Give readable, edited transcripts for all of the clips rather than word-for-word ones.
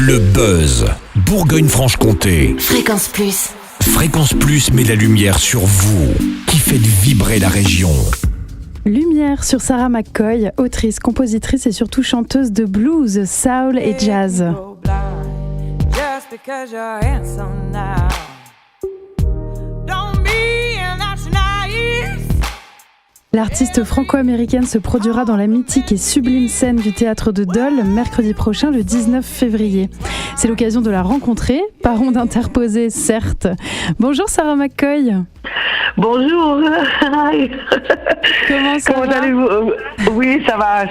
Le buzz Bourgogne-Franche-Comté. Fréquence Plus. Fréquence Plus met la lumière sur vous, qui faites vibrer la région. Lumière sur Sarah McCoy, autrice, compositrice et surtout chanteuse de blues, soul et jazz. L'artiste franco-américaine se produira dans la mythique et sublime scène du théâtre de Dole mercredi prochain, le 19 février. C'est l'occasion de la rencontrer, par onde interposée certes. Bonjour Sarah McCoy. Bonjour. Comment allez-vous? Oui, ça va.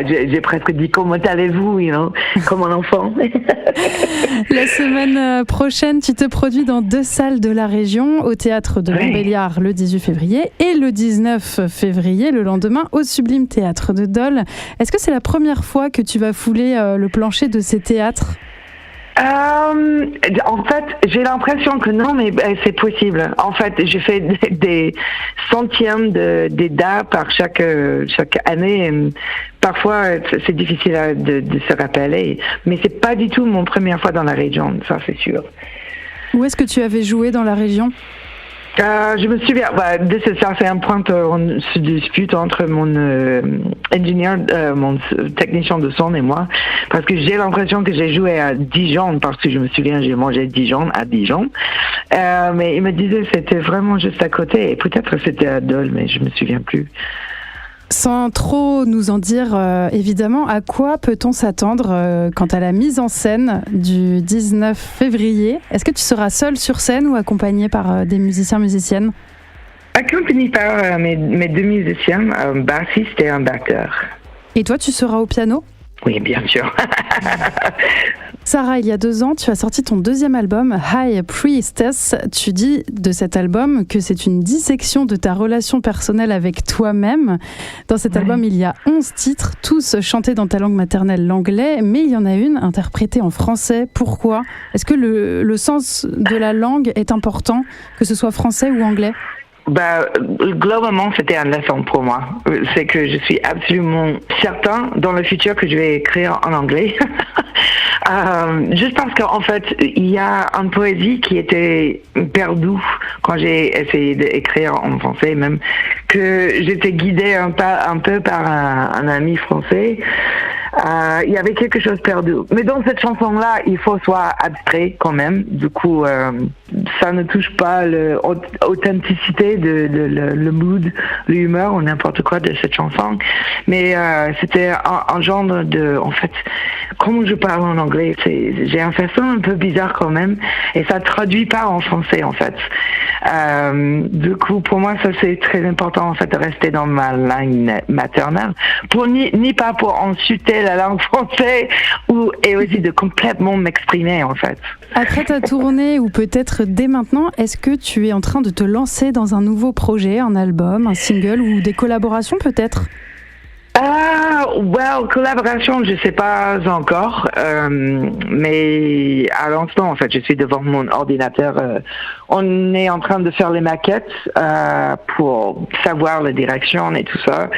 J'ai presque dit comment allez-vous, comme un enfant. La semaine prochaine, tu te produis dans 2 salles de la région, au théâtre de Montbéliard le 18 février et le 19 février, le lendemain, au Sublime Théâtre de Dole. Est-ce que c'est la première fois que tu vas fouler le plancher de ces théâtres ? En fait, j'ai l'impression que non, mais c'est possible. En fait, je fais des centièmes des dates par chaque année. Et parfois, c'est difficile de se rappeler, mais c'est pas du tout mon première fois dans la région, ça c'est sûr. Où est-ce que tu avais joué dans la région ? Je me souviens, ça c'est un point on se dispute entre mon ingénieur, mon technicien de son et moi, parce que j'ai l'impression que j'ai joué à Dijon, parce que je me souviens, j'ai mangé Dijon à Dijon, mais il me disait que c'était vraiment juste à côté, et peut-être c'était à Dole, mais je me souviens plus. Sans trop nous en dire, évidemment, à quoi peut-on s'attendre quant à la mise en scène du 19 février ? Est-ce que tu seras seule sur scène ou accompagnée par des musiciennes ? Accompagnée par mes 2 musiciens, un bassiste et un batteur. Et toi, tu seras au piano ? Oui, bien sûr. Sarah, il y a 2 ans, tu as sorti ton 2e album, High Priestess. Tu dis de cet album que c'est une dissection de ta relation personnelle avec toi-même. Dans cet album, il y a 11 titres, tous chantés dans ta langue maternelle, l'anglais, mais il y en a une interprétée en français. Pourquoi ? Est-ce que le sens de la langue est important, que ce soit français ou anglais ? Globalement, c'était une leçon pour moi. C'est que je suis absolument certain dans le futur que je vais écrire en anglais. Juste parce qu'en fait, il y a une poésie qui était perdue quand j'ai essayé d'écrire en français, même que j'étais guidée un peu par un ami français. Il y avait quelque chose perdu. Mais dans cette chanson-là, il faut soit abstrait quand même. Du coup, ça ne touche pas l'authenticité le mood, l'humeur ou n'importe quoi de cette chanson. Mais c'était un genre en fait, comme je parle en anglais, j'ai un façon un peu bizarre quand même. Et ça traduit pas en français en fait. Du coup, pour moi, ça c'est très important en fait de rester dans ma langue maternelle, ni pas pour insulter la langue française et aussi de complètement m'exprimer en fait. Après ta tournée ou peut-être dès maintenant, est-ce que tu es en train de te lancer dans un nouveau projet, un album, un single ou des collaborations peut-être ? Collaboration, je sais pas encore, mais à l'instant, en fait, je suis devant mon ordinateur. On est en train de faire les maquettes pour savoir la direction et tout ça,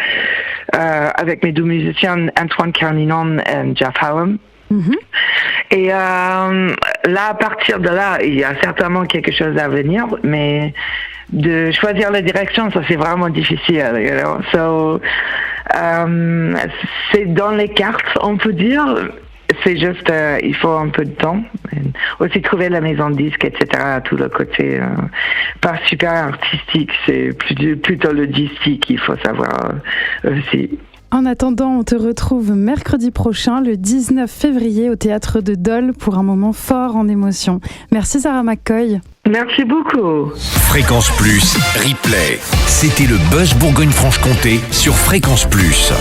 avec mes 2 musiciens, Antoine Carninon et Jeff Hallam. Mm-hmm. Et là, à partir de là, il y a certainement quelque chose à venir, mais de choisir la direction, ça c'est vraiment difficile. C'est dans les cartes, on peut dire. C'est juste, il faut un peu de temps. Et aussi trouver la maison de disque, etc. Tout le côté pas super artistique, c'est plutôt logistique, il faut savoir aussi. En attendant, on te retrouve mercredi prochain, le 19 février, au théâtre de Dole pour un moment fort en émotion. Merci Sarah McCoy. Merci beaucoup. Fréquence Plus, replay. C'était le buzz Bourgogne-Franche-Comté sur Fréquence Plus.